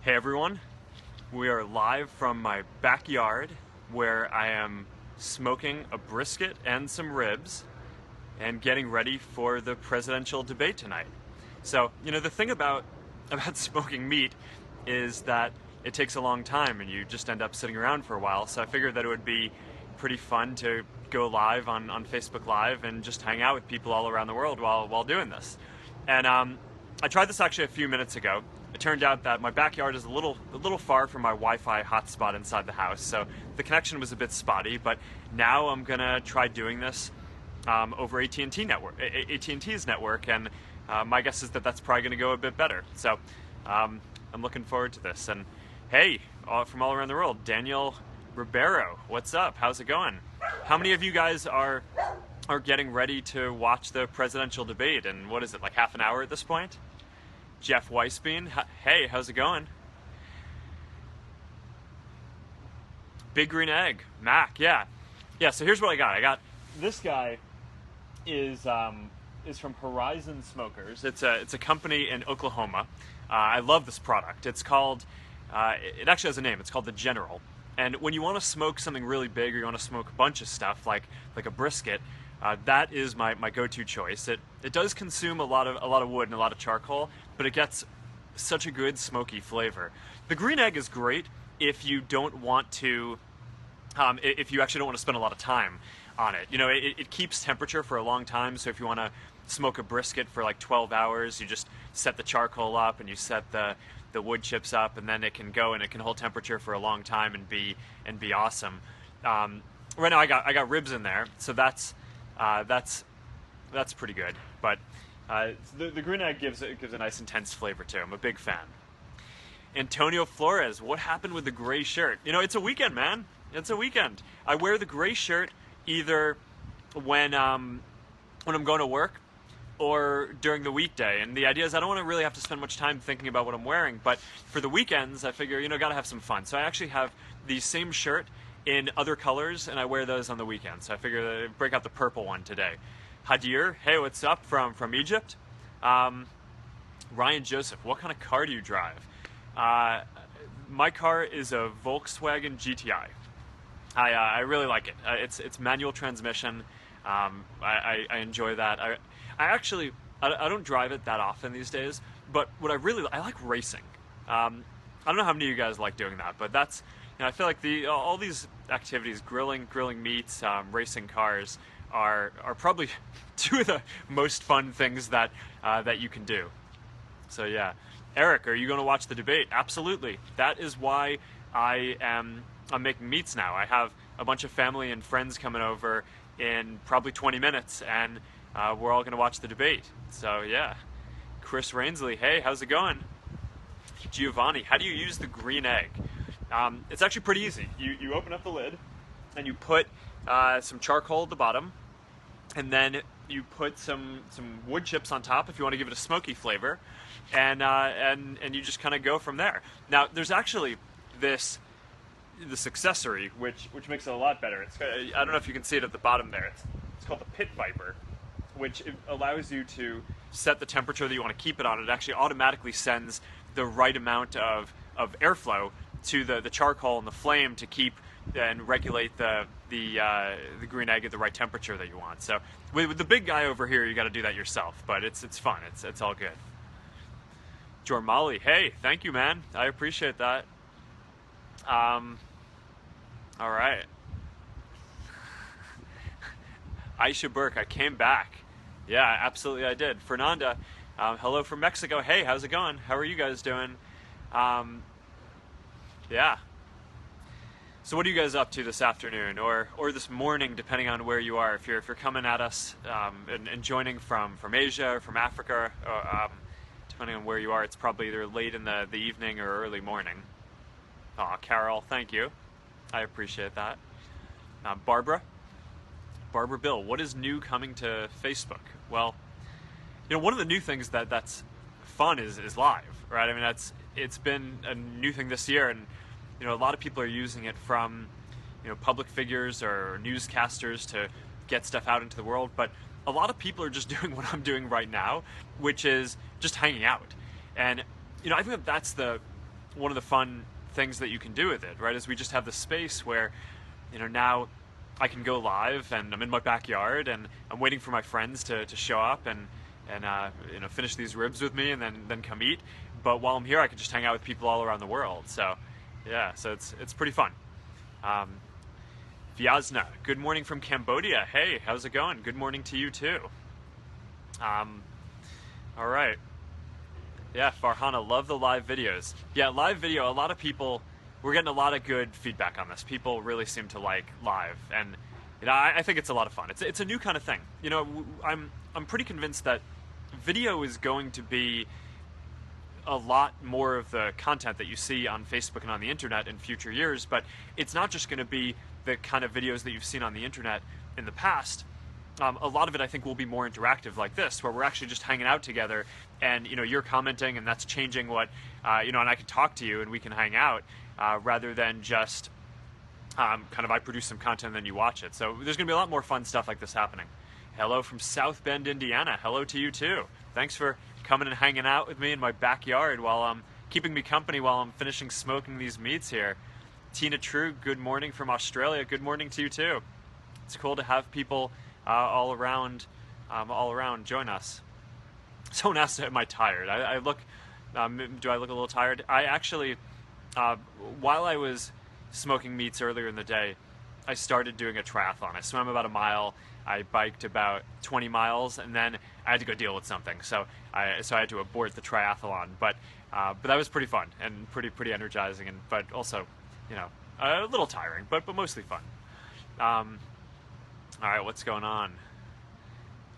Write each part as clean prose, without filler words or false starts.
Hey everyone, we are live from my backyard where I am smoking a brisket and some ribs and getting ready for the presidential debate tonight. So, the thing about smoking meat is that it takes a long time and you just end up sitting around for a while. So I figured that it would be pretty fun to go live on Facebook Live and just hang out with people all around the world while doing this. And I tried this actually a few minutes ago. It turned out that my backyard is a little far from my Wi-Fi hotspot inside the house, so the connection was a bit spotty. But now I'm gonna try doing this over AT&T's network, and my guess is that that's probably gonna go a bit better. So I'm looking forward to this. And hey, from all around the world, Daniel Ribeiro, what's up? How's it going? How many of you guys are getting ready to watch the presidential debate? And what is it, like half an hour at this point? Jeff Weissbein, hey, how's it going? Big Green Egg, Mac, yeah. So here's what I got. I got this guy is from Horizon Smokers. It's a company in Oklahoma. I love this product. It's called. It actually has a name. It's called the General. And when you want to smoke something really big, or you want to smoke a bunch of stuff like a brisket, that is my go-to choice. It does consume a lot of wood and a lot of charcoal, but it gets such a good smoky flavor. The Green Egg is great if you don't want to, if you actually don't want to spend a lot of time on it. It keeps temperature for a long time. So if you want to smoke a brisket for like 12 hours, you just set the charcoal up and you set the wood chips up, and then it can go and it can hold temperature for a long time and be awesome. Right now I got ribs in there, so that's pretty good. But the Green Egg gives a nice intense flavor too. I'm a big fan. Antonio Flores, what happened with the gray shirt? It's a weekend, man. It's a weekend. I wear the gray shirt either when I'm going to work or during the weekday. And the idea is I don't want to really have to spend much time thinking about what I'm wearing. But for the weekends, I figure, gotta have some fun. So I actually have the same shirt in other colors, and I wear those on the weekends. So I figure I'd break out the purple one today. Hadir, hey, what's up from Egypt? Ryan Joseph, what kind of car do you drive? My car is a Volkswagen GTI. I really like it. It's manual transmission. I enjoy that. I don't drive it that often these days, but what I like racing. I don't know how many of you guys like doing that, but that's, I feel like all these activities, grilling meats, racing cars, are probably two of the most fun things that you can do. So yeah, Eric, are you going to watch the debate? Absolutely. That is why I'm making meats now. I have a bunch of family and friends coming over in probably 20 minutes, and we're all going to watch the debate. So yeah, Chris Rainsley, hey, how's it going? Giovanni, how do you use the Green Egg? It's actually pretty easy. You open up the lid, and you put some charcoal at the bottom, and then you put some wood chips on top if you want to give it a smoky flavor, and you just kind of go from there. Now, there's actually this accessory which makes it a lot better. I don't know if you can see it at the bottom there. It's called the Pit Viper, which allows you to set the temperature that you want to keep it on. It actually automatically sends the right amount of airflow to the charcoal and the flame to keep and regulate the Green Egg at the right temperature that you want. So with the big guy over here, you got to do that yourself, but it's fun. It's all good. Jormali, hey, thank you, man. I appreciate that. All right. Aisha Burke, I came back. Yeah, absolutely I did. Fernanda, hello from Mexico. Hey, how's it going? How are you guys doing? Yeah. So what are you guys up to this afternoon or this morning, depending on where you are? If you're coming at us and joining from Asia or from Africa, depending on where you are, it's probably either late in the evening or early morning. Aw, Carol, thank you. I appreciate that. Barbara Bill, what is new coming to Facebook? Well, one of the new things that's fun is live, right? I mean, it's been a new thing this year, and a lot of people are using it from public figures or newscasters to get stuff out into the world, but a lot of people are just doing what I'm doing right now, which is just hanging out. And I think that's the one of the fun things that you can do with it, right? Is we just have the space where, now I can go live and I'm in my backyard and I'm waiting for my friends to show up and finish these ribs with me and then come eat. But while I'm here, I can just hang out with people all around the world. So, yeah, so it's pretty fun. Vyazna, good morning from Cambodia. Hey, how's it going? Good morning to you too. All right. Yeah, Farhana, love the live videos. Yeah, live video, a lot of people, we're getting a lot of good feedback on this. People really seem to like live, and I think it's a lot of fun. It's a new kind of thing. I'm pretty convinced that video is going to be a lot more of the content that you see on Facebook and on the internet in future years, but it's not just going to be the kind of videos that you've seen on the internet in the past. A lot of it, I think, will be more interactive like this, where we're actually just hanging out together, and you're commenting, and that's changing what and I can talk to you, and we can hang out, rather than just kind of I produce some content and then you watch it. So there's going to be a lot more fun stuff like this happening. Hello from South Bend, Indiana. Hello to you too. Thanks for coming and hanging out with me in my backyard while I'm keeping me company while I'm finishing smoking these meats here. Tina True, good morning from Australia. Good morning to you too. It's cool to have people all around join us. Someone asked, am I tired? I look, do I look a little tired? I actually, while I was smoking meats earlier in the day, I started doing a triathlon. I swam about a mile, I biked about 20 miles, and then I had to go deal with something. So I had to abort the triathlon. But that was pretty fun and pretty energizing, but also, a little tiring, but mostly fun. All right, what's going on?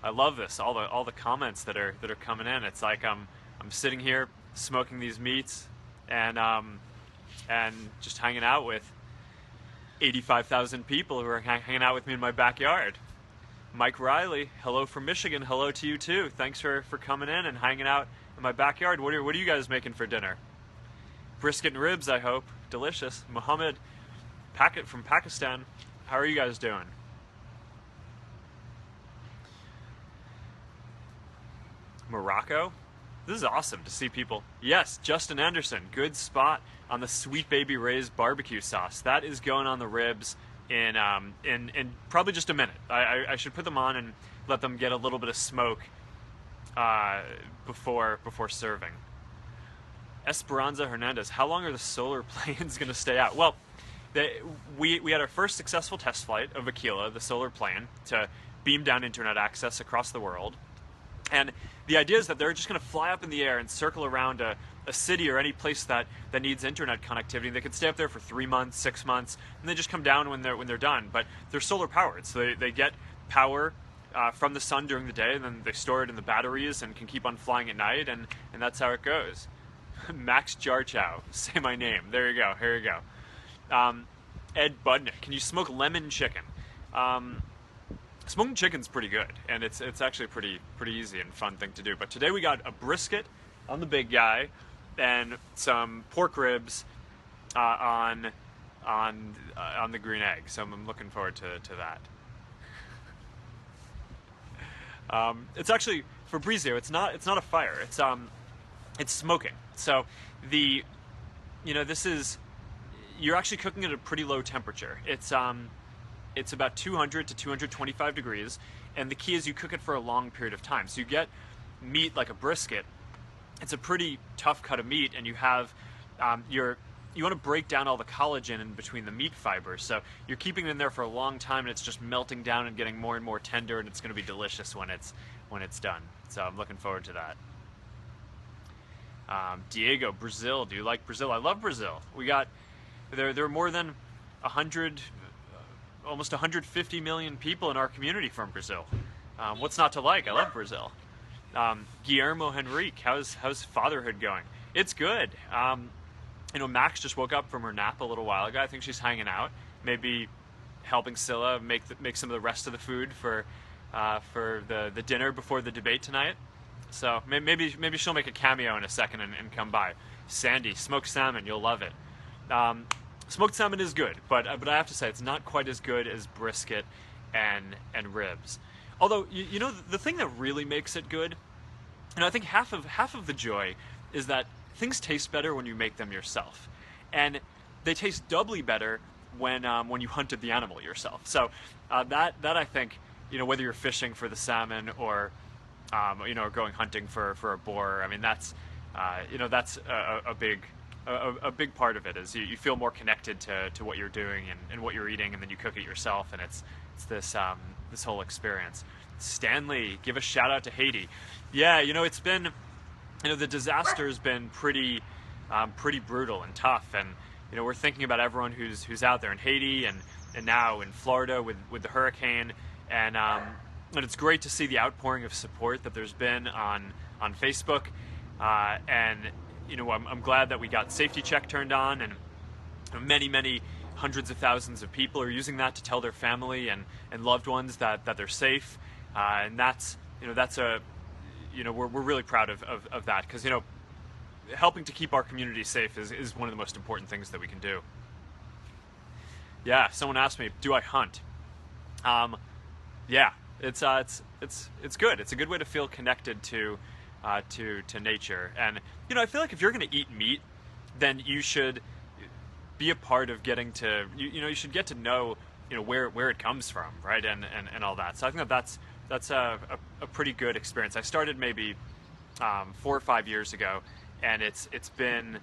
I love this. All the comments that are coming in. It's like I'm sitting here smoking these meats and just hanging out with 85,000 people who are hanging out with me in my backyard. Mike Riley, hello from Michigan. Hello to you too. Thanks for coming in and hanging out in my backyard. What are you guys making for dinner? Brisket and ribs, I hope. Delicious. Mohammed Packet from Pakistan. How are you guys doing? Morocco? This is awesome to see people. Yes, Justin Anderson, good spot on the Sweet Baby Ray's barbecue sauce. That is going on the ribs in probably just a minute. I should put them on and let them get a little bit of smoke before serving. Esperanza Hernandez, how long are the solar planes going to stay out? Well, we had our first successful test flight of Aquila, the solar plane, to beam down internet access across the world. And the idea is that they're just going to fly up in the air and circle around a city or any place that needs internet connectivity. They could stay up there for 3 months, 6 months, and they just come down when they're done. But they're solar powered, so they get power from the sun during the day, and then they store it in the batteries and can keep on flying at night, and that's how it goes. Max Jarchow, say my name. There you go. Here you go. Ed Budnick, can you smoke lemon chicken? Smoking chicken's pretty good, and it's actually a pretty easy and fun thing to do. But today we got a brisket on the big guy, and some pork ribs on the green egg. So I'm looking forward to that. It's actually Fabrizio. It's not a fire. It's smoking. So this is, you're actually cooking at a pretty low temperature. It's about 200 to 225 degrees, and the key is you cook it for a long period of time. So you get meat like a brisket. It's a pretty tough cut of meat, and you have you want to break down all the collagen in between the meat fibers. So you're keeping it in there for a long time, and it's just melting down and getting more and more tender, and it's going to be delicious when it's done. So I'm looking forward to that. Diego, Brazil. Do you like Brazil? I love Brazil. We got there are more than 100. Almost 150 million people in our community from Brazil. What's not to like? I love Brazil. Guillermo Henrique, how's fatherhood going? It's good. Max just woke up from her nap a little while ago. I think she's hanging out, maybe helping Scylla make some of the rest of the food for the dinner before the debate tonight. So maybe she'll make a cameo in a second and come by. Sandy, smoked salmon, you'll love it. Smoked salmon is good, but I have to say it's not quite as good as brisket and ribs. Although the thing that really makes it good, I think half of the joy is that things taste better when you make them yourself, and they taste doubly better when you hunted the animal yourself. So that I think, whether you're fishing for the salmon or or going hunting for a boar, I mean that's that's a big part of it is you feel more connected to what you're doing and what you're eating, and then you cook it yourself, and it's this whole experience. Stanley, give a shout out to Haiti. Yeah, it's been, the disaster's been pretty brutal and tough, and we're thinking about everyone who's out there in Haiti and now in Florida with the hurricane, and it's great to see the outpouring of support that there's been on Facebook, and I'm glad that we got Safety Check turned on, and many hundreds of thousands of people are using that to tell their family and loved ones that they're safe, and that's we're really proud of that, because helping to keep our community safe is one of the most important things that we can do. Yeah, someone asked me, do I hunt? Yeah, it's good. It's a good way to feel connected to nature, and I feel like if you're going to eat meat, then you should be a part of getting to you should get to know where it comes from, right, and all that. So I think that's a pretty good experience. I started maybe 4 or 5 years ago, and it's been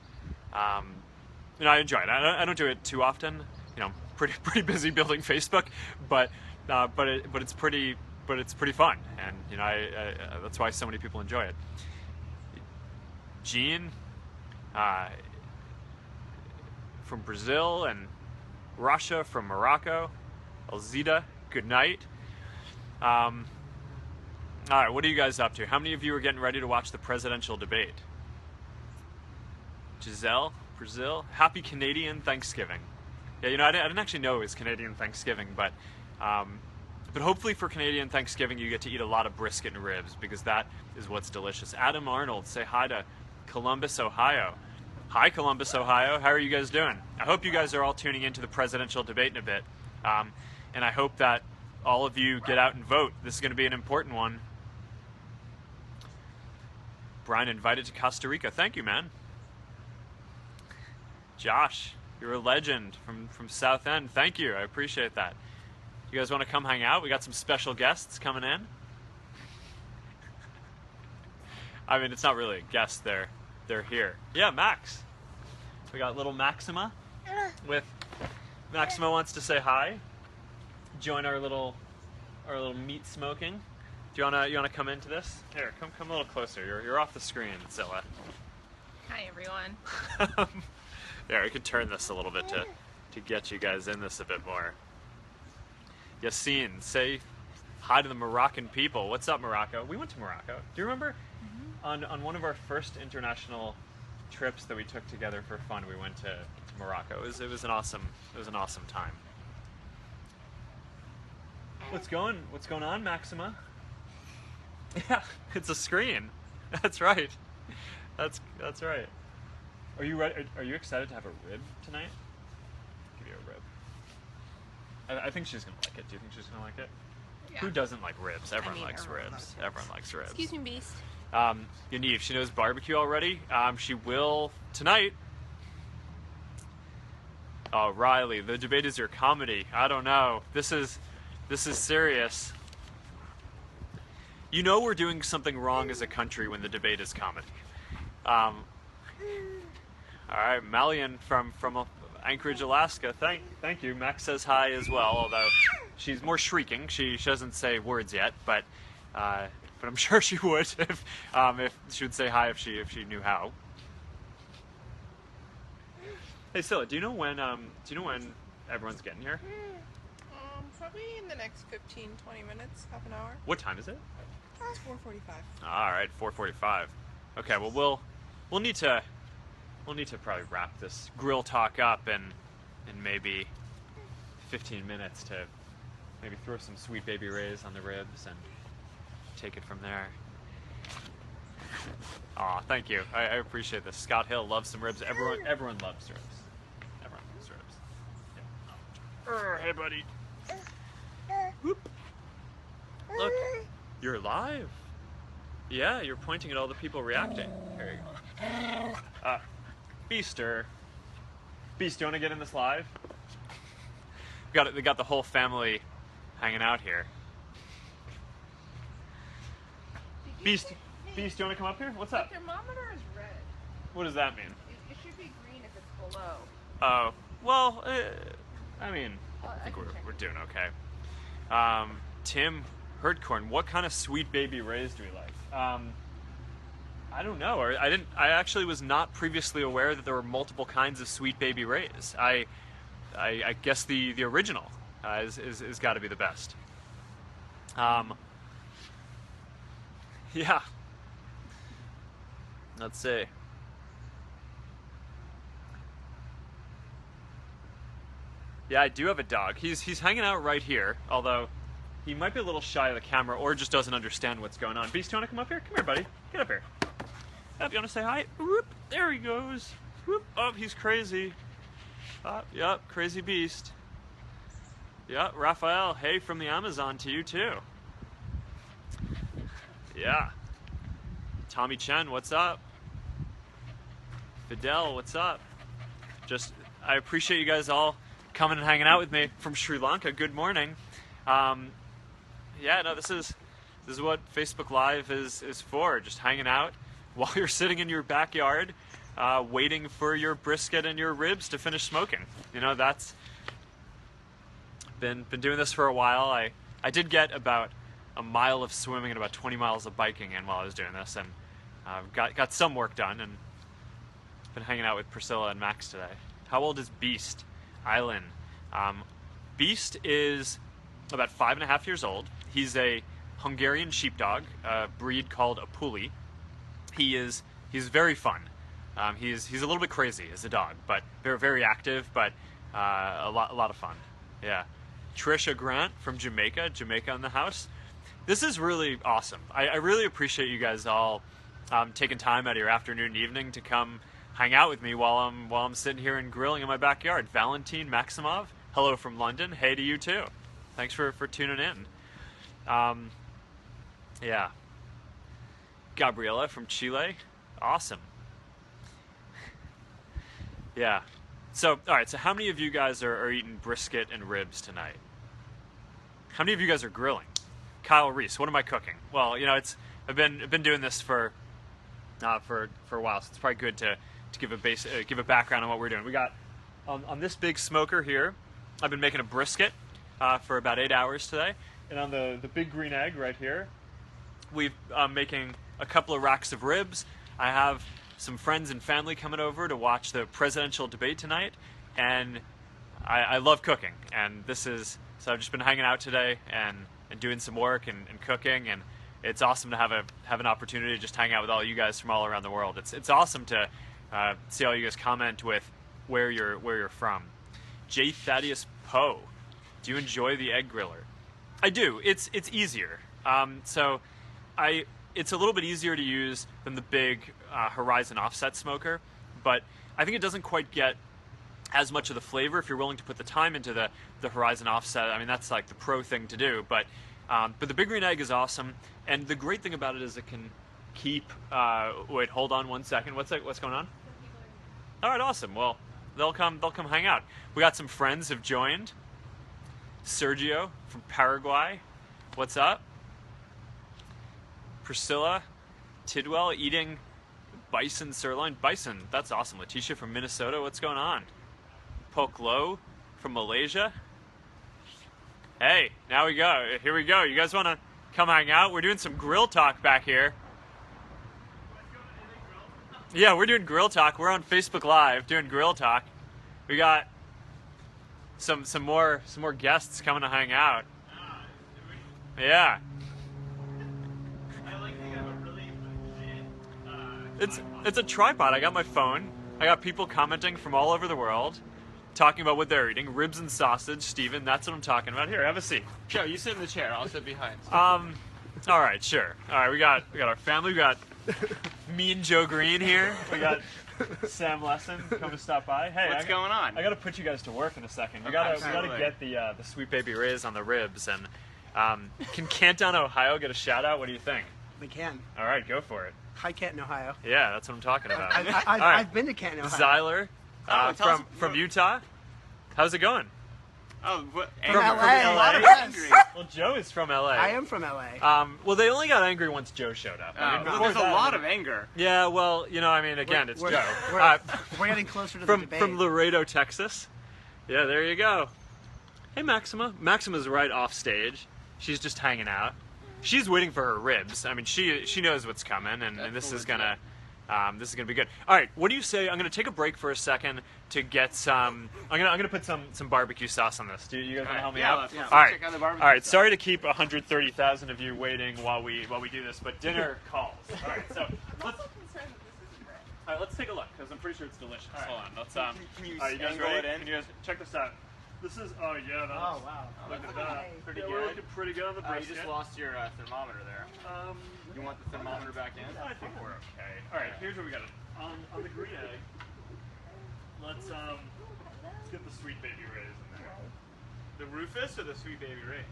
I enjoy it. I don't do it too often. I'm pretty busy building Facebook, but it's pretty fun, and I that's why so many people enjoy it. Jean from Brazil, and Russia from Morocco. Alzida, good night. All right, what are you guys up to? How many of you are getting ready to watch the presidential debate? Giselle, Brazil. Happy Canadian Thanksgiving. Yeah, I didn't actually know it was Canadian Thanksgiving, but hopefully for Canadian Thanksgiving you get to eat a lot of brisket and ribs, because that is what's delicious. Adam Arnold, say hi to Columbus, Ohio. Hi, Columbus, Ohio. How are you guys doing? I hope you guys are all tuning into the presidential debate in a bit, and I hope that all of you get out and vote. This is going to be an important one. Brian invited to Costa Rica. Thank you, man. Josh, you're a legend from South End. Thank you. I appreciate that. You guys want to come hang out? We got some special guests coming in. I mean, it's not really a guest. They're here. Yeah, Max. We got little Maxima. Maxima wants to say hi. Join our little meat smoking. Do you wanna come into this? Here, come a little closer. You're off the screen, Zilla. Hi, everyone. There, we could turn this a little bit to get you guys in this a bit more. Yassine, say hi to the Moroccan people. What's up, Morocco? We went to Morocco. Do you remember on one of our first international trips that we took together for fun? We went to Morocco. It was an awesome time. What's going on, Maxima? Yeah, it's a screen. That's right. That's right. Are you ready? Are you excited to have a rib tonight? Give you a rib. I think she's gonna like it. Do you think she's gonna like it? Yeah. Who doesn't like ribs? Everyone likes ribs. Everyone likes ribs. Excuse me, Beast. Yaniv, she knows barbecue already. She will tonight. Oh, Riley, the debate is your comedy. I don't know. This is serious. We're doing something wrong as a country when the debate is comedy. All right, Malian from Anchorage, Alaska. Thank you. Max says hi as well, although she's more shrieking. She doesn't say words yet, but I'm sure she would if she would say hi if she knew how. Hey, Scylla, do you know when everyone's getting here? Probably in the next 15, 20 minutes, half an hour. What time is it? It's 4:45. All right, 4:45. Okay, well we'll need to probably wrap this grill talk up in maybe 15 minutes to maybe throw some Sweet Baby Rays on the ribs and take it from there. Aw, thank you. I appreciate this. Scott Hill loves some ribs. Everyone loves ribs. Everyone loves ribs. Yeah. Hey, buddy. Whoop. Look, you're live. Yeah, you're pointing at all the people reacting. Here you go. Beaster. Beast, do you want to get in this live? They got the whole family hanging out here. Beast, do you want to come up here? What's up? The thermometer is red. What does that mean? It should be green if it's below. Oh, well, I mean, I I think can check. we're doing okay. Tim Hurtcorn, what kind of sweet baby rays do we like? I don't know. I actually was not previously aware that there were multiple kinds of sweet baby rays. I guess the original is got to be the best. Yeah. Let's see. Yeah, I do have a dog. He's hanging out right here, although he might be a little shy of the camera or just doesn't understand what's going on. Beast, do you want to come up here? Come here, buddy. Get up here. Yep, you want to say hi? Whoop, there he goes. Whoop, oh, he's crazy. Yep, crazy beast. Yep, Raphael, hey from the Amazon to you too. Yeah. Tommy Chen, what's up? Fidel, what's up? I appreciate you guys all coming and hanging out with me from Sri Lanka. Good morning. Yeah, no, this is what Facebook Live is for. Just hanging out while you're sitting in your backyard, waiting for your brisket and your ribs to finish smoking. You know, that's been doing this for a while. I did get about a mile of swimming and about 20 miles of biking in while I was doing this, and got some work done, and been hanging out with Priscilla and Max today. How old is Beast? Island. Beast is about 5.5 years old. He's a Hungarian sheepdog, a breed called a Puli. He's very fun. He's a little bit crazy as a dog, but very, very active, but a lot of fun. Yeah. Trisha Grant from Jamaica in the house. This is really awesome. I really appreciate you guys all taking time out of your afternoon and evening to come hang out with me while I'm sitting here and grilling in my backyard. Valentin Maximov, hello from London. Hey to you too. Thanks for tuning in. Yeah. Gabriela from Chile, awesome. Yeah. So, all right. So, how many of you guys are eating brisket and ribs tonight? How many of you guys are grilling? Kyle Reese, what am I cooking? Well, you know, I've been doing this for a while, so it's probably good to give a background on what we're doing. We got on this big smoker here. I've been making a brisket for about 8 hours today, and on the big green egg right here, we've making a couple of racks of ribs. I have some friends and family coming over to watch the presidential debate tonight, and I love cooking. And so I've just been hanging out today and doing some work and cooking, and it's awesome to have an opportunity to just hang out with all you guys from all around the world. It's awesome to see all you guys comment with where you're from. J. Thaddeus Poe, do you enjoy the egg griller? I do. It's easier. It's a little bit easier to use than the big Horizon offset smoker, but I think it doesn't quite get as much of the flavor if you're willing to put the time into the Horizon offset. I mean, that's like the pro thing to do, but the big green egg is awesome, and the great thing about it is it can keep. Wait, hold on 1 second. What's going on? All right, awesome. Well, they'll come hang out. We got some friends have joined. Sergio from Paraguay, what's up? Priscilla Tidwell eating bison sirloin. Bison, that's awesome. Letitia from Minnesota, what's going on? Pok Lo from Malaysia. Hey, now we go. Here we go. You guys want to come hang out? We're doing some grill talk back here. Yeah, we're doing grill talk. We're on Facebook Live doing grill talk. We got some more guests coming to hang out. Yeah. It's a tripod. I got my phone. I got people commenting from all over the world, talking about what they're eating. Ribs and sausage, Steven, that's what I'm talking about. Here, have a seat. Joe, you sit in the chair. I'll sit behind. All right, sure. All right, we got our family. We got me and Joe Green here. We got Sam Lesson coming to stop by. Hey, what's going on? I got to put you guys to work in a second. We got to get the Sweet Baby Rays on the ribs. And can Canton, Ohio, get a shout out? What do you think? They can. All right, go for it. Hi, Canton, Ohio. Yeah, that's what I'm talking about. I've All right. been to Canton, Ohio. Zyler, tell us- from Utah. How's it going? Oh, what? From Angry. LA. A lot of Yes. angry. Well, Joe is from LA. I am from LA. Well, they only got angry once Joe showed up. Well, before there's a that- lot of anger. Yeah, well, again, it's We're- Joe. we're- We're getting closer to the debate. From Laredo, Texas. Yeah, there you go. Hey, Maxima. Maxima's right off stage. She's just hanging out. She's waiting for her ribs. I mean, she knows what's coming, and this is gonna be good. All right, what do you say? I'm gonna take a break for a second to get some. I'm gonna put some barbecue sauce on this. Do you guys want to help me out? Let's All right. check out the barbecue All right. sauce. Sorry to keep 130,000 of you waiting while we do this, but dinner calls. All right. So I'm let's. also concerned that this isn't raw. All right, let's take a look because I'm pretty sure it's delicious. All right. Hold on, let's Can you all right, you guys angle ready? it in? Can you guys check this out? This is Oh, wow. look at that. Pretty Yeah, good. we're looking pretty good on the You brisket. just lost your thermometer there. You want the thermometer back in? I think we're okay. All right, here's what we got on the green egg. Let's get the sweet baby rays in there. The Rufus or the Sweet Baby Rays?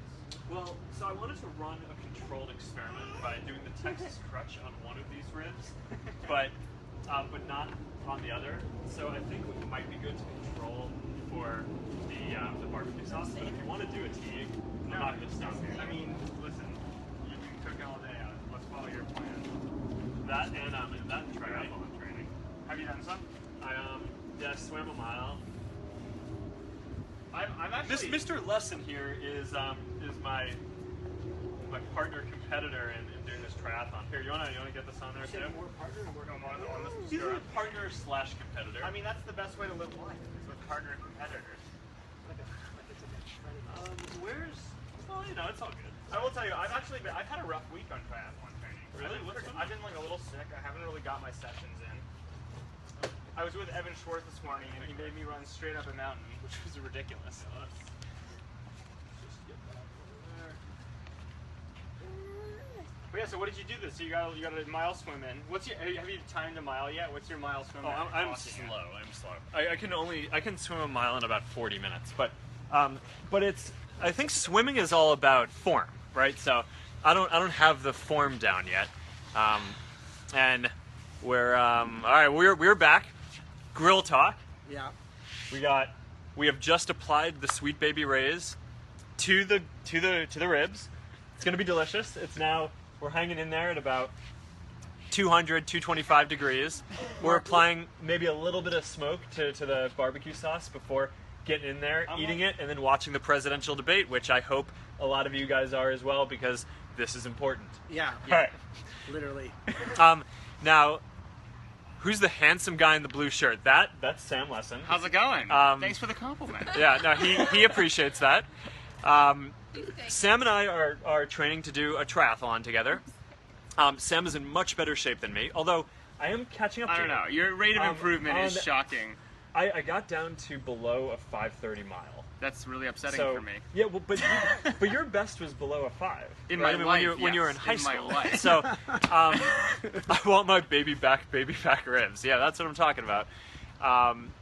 Well, so I wanted to run a controlled experiment by doing the Texas crutch on one of these ribs, but not on the other. So I think it might be good to control for the barbecue sauce. But if you want to do a teague, I'm not going to stop you. I mean, listen, you can cook all day. Let's follow your plan. That and that triathlon training. Have you done some? I swam a mile. I'm This actually. Mr. Lesson here is my partner competitor in doing this triathlon. Here, you wanna get this on there too? partner and work on this. He's a partner slash competitor. I mean, that's the best way to live life, is with partner and competitors. Where's? Well, it's all good. I will tell you, I've had a rough week on triathlon training. Really? I've been like a little sick. I haven't really got my sessions in. I was with Evan Schwartz this morning, and he made me run straight up a mountain, which was ridiculous. But yeah, so what did you do this? So you got a mile swim in. Have you timed a mile yet? What's your mile swim? Oh, I'm slow. I'm slow. I can swim a mile in about 40 minutes, but I think swimming is all about form, right? So I don't have the form down yet, and we're all right. We're back. Grill talk. Yeah. We have just applied the Sweet Baby Rays to the ribs. It's gonna be delicious. We're hanging in there at about 200, 225 degrees. We're applying maybe a little bit of smoke to the barbecue sauce before getting in there, eating it, and then watching the presidential debate, which I hope a lot of you guys are as well, because this is important. Yeah. All right. Literally. Now, who's the handsome guy in the blue shirt? That's Sam Lesson. How's it going? Thanks for the compliment. Yeah, no, he appreciates that. Sam and I are training to do a triathlon together. Sam is in much better shape than me, although I am catching up to I don't know. Your rate of improvement is shocking. I got down to below a 5:30 mile. That's really upsetting So, for me. yeah, well, but your best was below a 5. In right? my I mean, life, when you were in yes, high in my school. life. So I want my baby back ribs. Yeah, that's what I'm talking about.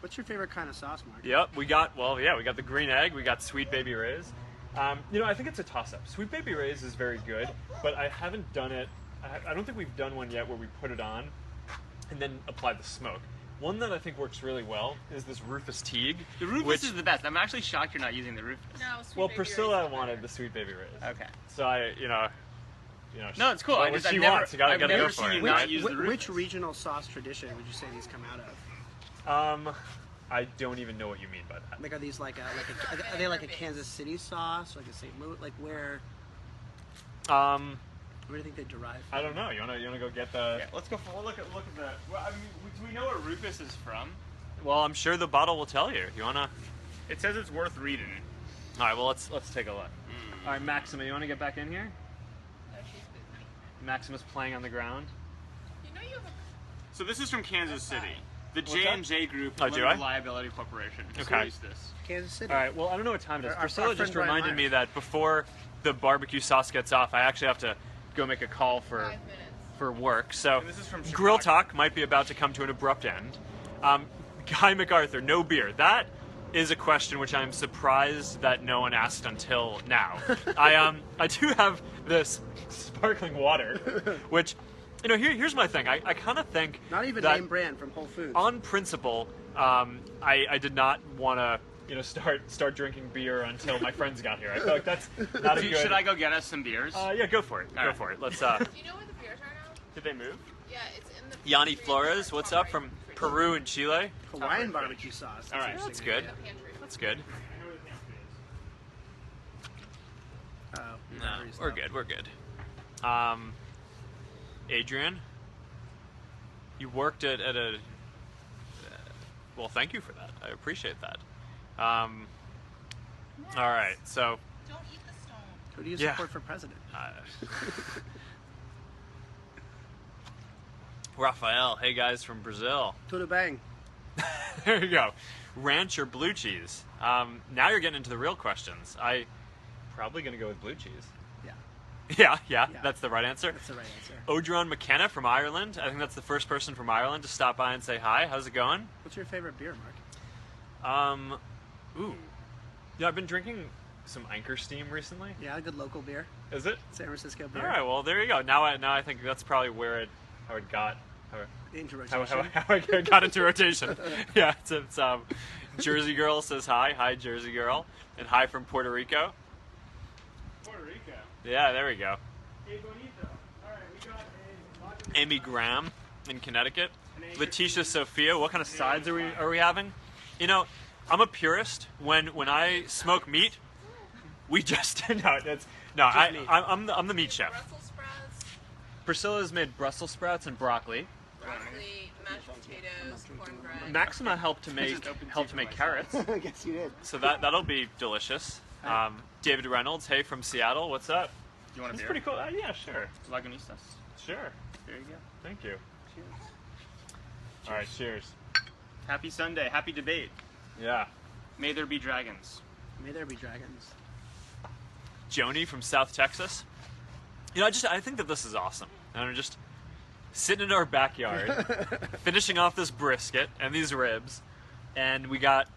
What's your favorite kind of sauce, Mark? Yep, we got the green egg, we got Sweet Baby Rays. I think it's a toss-up. Sweet Baby Rays is very good, but I haven't done it. I don't think we've done one yet where we put it on and then apply the smoke. One that I think works really well is this Rufus Teague. The Rufus is the best. I'm actually shocked you're not using the Rufus. No, Sweet Well, Baby Priscilla Rays is wanted better. the Sweet Baby Rays. Okay. So No, it's cool. Well, I what just, she I've never, wants, you gotta I've go never for seen it, you right? not use the Rufus. Which regional sauce tradition would you say these come out of? I don't even know what you mean by that. Like, are these like are they like a Kansas City sauce, like a St. Louis, like where do you think they derive from? I don't know. You wanna go get the? Yeah, let's go. We'll look at the. Well, I mean, do we know where Rufus is from? Well, I'm sure the bottle will tell you. You wanna? It says it's worth reading. All right. Well, let's take a look. All right, Maxima, you wanna get back in here? No, she's busy. Maxima's playing on the ground. You know you have a So this is from Kansas City. The What's that? J&J Group, Oh, do Limited I? Liability Corporation, just Okay. released this. Kansas City. All right. Well, I don't know what time it is. Our Priscilla friend just Brian reminded me Myers. that before the barbecue sauce gets off, I actually have to go make a call for 5 minutes. for work. So And this is from grill Chicago. talk might be about to come to an abrupt end. Guy MacArthur, no beer. That is a question which I'm surprised that no one asked until now. I do have this sparkling water, which here's my thing. I kind of think Not even that name brand from Whole Foods. on principle, I did not want to start drinking beer until my friends got here. I feel like that's not a good. Should I go get us some beers? Yeah, go for it. All Go right. for it. Let's. Do you know where the beers are now? Did they move? Yeah, it's in the. Yanni pantry. Flores, what's up from Peru and Chile? Hawaiian barbecue sauce. All right. That's interesting. good. The pantry. That's good. I know where the pantry is. Oh, No, battery's we're low. good. We're good. Adrian, you worked at a. Well, thank you for that. I appreciate that. All right, so Don't eat the stone. Who do you Yeah. support for president? Rafael, hey guys from Brazil. Tudo bang. There you go. Ranch or blue cheese? Now you're getting into the real questions. I probably gonna go with blue cheese. Yeah, Yeah, Yeah. that's the right answer. that's the right answer. Odron McKenna from Ireland. I think that's the first person from Ireland to stop by and say hi. How's it going? What's your favorite beer, Mark? Ooh. Yeah, I've been drinking some Anchor Steam recently. Yeah, a good local beer. Is it? San Francisco beer. All right. Well, there you go. Now I think that's probably how it got Into how rotation. I got into rotation. Yeah. It's Jersey Girl says hi. Hi, Jersey Girl, and hi from Puerto Rico. Puerto Rico. Yeah, there we go. Hey, bonito. All right, we got a vodka. Amy Graham in Connecticut. Letitia Sophia. What kind of sides are we having? I'm a purist. When I smoke meat, we just I'm the meat chef. Brussels sprouts, Priscilla's made Brussels sprouts and broccoli. broccoli, mashed potatoes, cornbread. Maxima helped to make carrots, I guess you did. so that'll be delicious. David Reynolds, hey from Seattle. What's up? You want a That's beer? pretty cool. Yeah, sure, Lagunitas. sure. There you go. Thank you. Cheers. All right, cheers. Happy Sunday. Happy debate. Yeah. May there be dragons. May there be dragons. Joni from South Texas. I think that this is awesome. And I'm just sitting in our backyard, finishing off this brisket and these ribs, and we got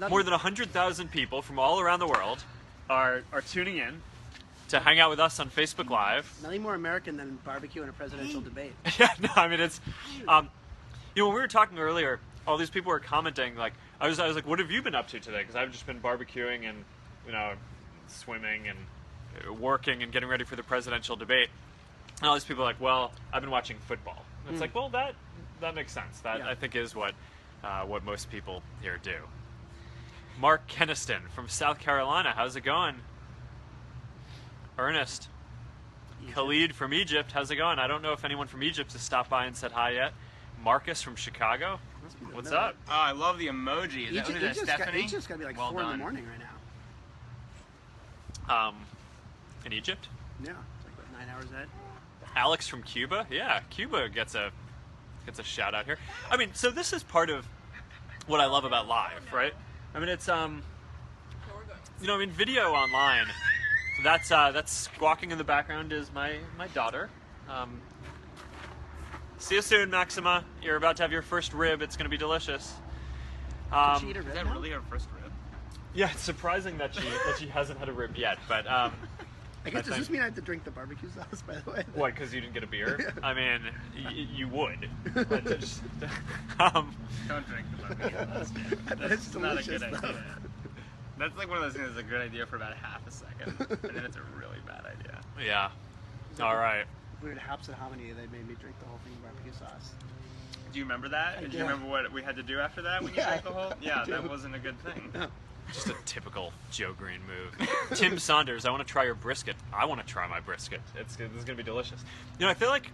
more than 100,000 people from all around the world are tuning in to hang out with us on Facebook Live. Nothing more American than barbecue in a presidential debate. Yeah, no, I mean it's, when we were talking earlier, all these people were commenting. Like, I was like, "What have you been up to today?" Because I've just been barbecuing and swimming and working and getting ready for the presidential debate. And all these people are like, "Well, I've been watching football." And it's like, well, that makes sense. That Yeah. I think is what most people here do. Mark Keniston from South Carolina, how's it going? Ernest. Khalid from Egypt, how's it going? I don't know if anyone from Egypt has stopped by and said hi yet. Marcus from Chicago, Must be the what's middle. up? Oh, I love the emoji. Is that what it is, Stephanie? Egypt's got to be like Well 4 in the done. morning right now. In Egypt? Yeah, it's like what, 9 hours ahead. Alex from Cuba, yeah, Cuba gets a shout out here. I mean, so this is part of what I love about live, right? I mean, it's Where we're going. video online. That's squawking in the background is my daughter. See you soon, Maxima. You're about to have your first rib. It's going to be delicious. Did she eat a Is rib that now? really her first rib? Yeah, it's surprising that she hasn't had a rib yet, but I guess, I does this think- mean I have to drink the barbecue sauce, by the way? what? Because you didn't get a beer? I mean, you would. But just, Don't drink the barbecue. It's not a delicious, good though. idea. That's like one of those things that's a good idea for about half a second, and then it's a really bad idea. yeah. All right. Weird haps and hominy, they made me drink the whole thing of barbecue sauce. Do you remember that? Do do. you remember what we had to do after that when you Yeah, drank the whole? Yeah, I do. that wasn't a good thing. No. Just a typical Joe Green move. Tim Saunders, I want to try your brisket. I want to try my brisket. This is going to be delicious. I feel like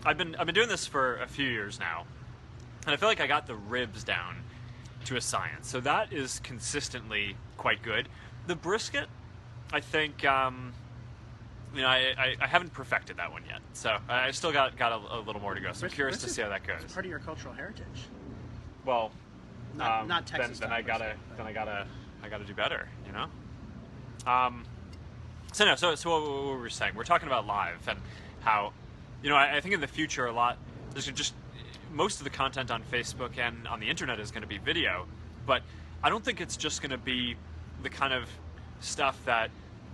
I've been doing this for a few years now, and I feel like I got the ribs down to a science. So that is consistently quite good. The brisket, I think, I haven't perfected that one yet. So I still got a little more to go. So I'm curious to see how that It's goes. part of your cultural heritage. Well, Not Texas. Then style I gotta brisket, I gotta do better, So no, so what were we saying? We're talking about live and how, I think in the future there's just most of the content on Facebook and on the internet is going to be video, but I don't think it's just going to be the kind of stuff that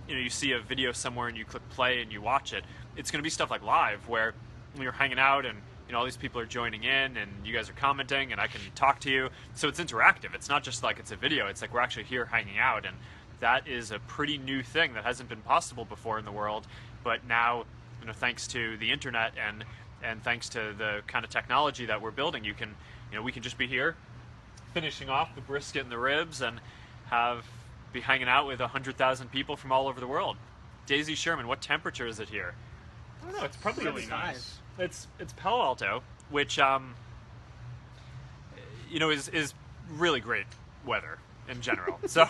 you see a video somewhere and you click play and you watch it. It's going to be stuff like live where we were hanging out, and all these people are joining in, and you guys are commenting, and I can talk to you. So it's interactive. It's not just like it's a video. It's like we're actually here hanging out, and that is a pretty new thing that hasn't been possible before in the world. But now, thanks to the internet and thanks to the kind of technology that we're building, you can, we can just be here, finishing off the brisket and the ribs, and be hanging out with 100,000 people from all over the world. Daisy Sherman, what temperature is it here? I don't know. It's probably really nice. It's Palo Alto, which is really great weather in general. So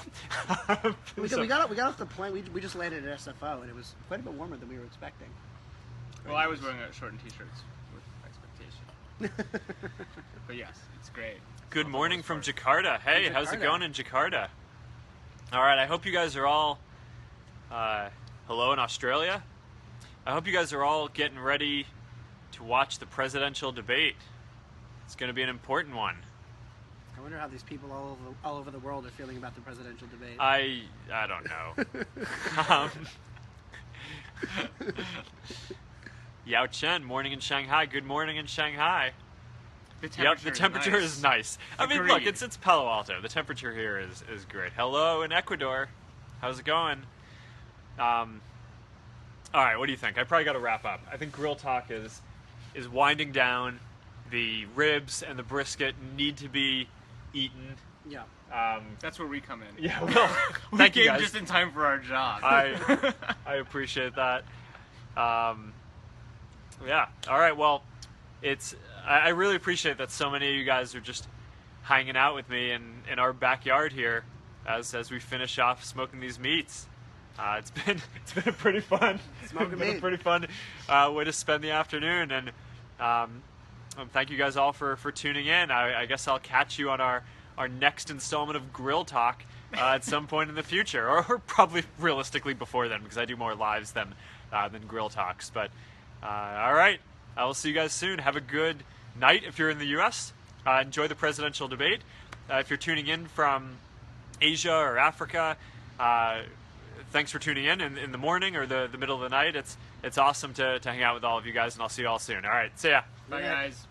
we got off the plane. We just landed at SFO, and it was quite a bit warmer than we were expecting. Well, I was wearing a short and t-shirts with expectation. But yes, it's great. Good morning from Jakarta. Hey, how's it going in Jakarta? All right, I hope you guys are all hello in Australia. I hope you guys are all getting ready to watch the presidential debate. It's going to be an important one. I wonder how these people all over the world are feeling about the presidential debate. I don't know. Yao Chen, morning in Shanghai. Good morning in Shanghai. The temperature is nice. I mean, look, it's Palo Alto. The temperature here is great. Hello in Ecuador. How's it going? All right, what do you think? I probably got to wrap up. I think Grill Talk is winding down. The ribs and the brisket need to be eaten. Yeah. That's where we come in. Yeah, well, we came just in time for our job. I appreciate that. Yeah. All right. Well, I really appreciate that so many of you guys are just hanging out with me in our backyard here as we finish off smoking these meats. It's been a pretty fun way to spend the afternoon, and thank you guys all for tuning in. I guess I'll catch you on our next installment of Grill Talk at some point in the future, or probably realistically before then, because I do more lives than Grill Talks. But all right, I will see you guys soon. Have a good night if you're in the U.S. Enjoy the presidential debate. If you're tuning in from Asia or Africa, thanks for tuning in the morning or the middle of the night. It's awesome to hang out with all of you guys, and I'll see you all soon. All right, see ya. Bye, guys.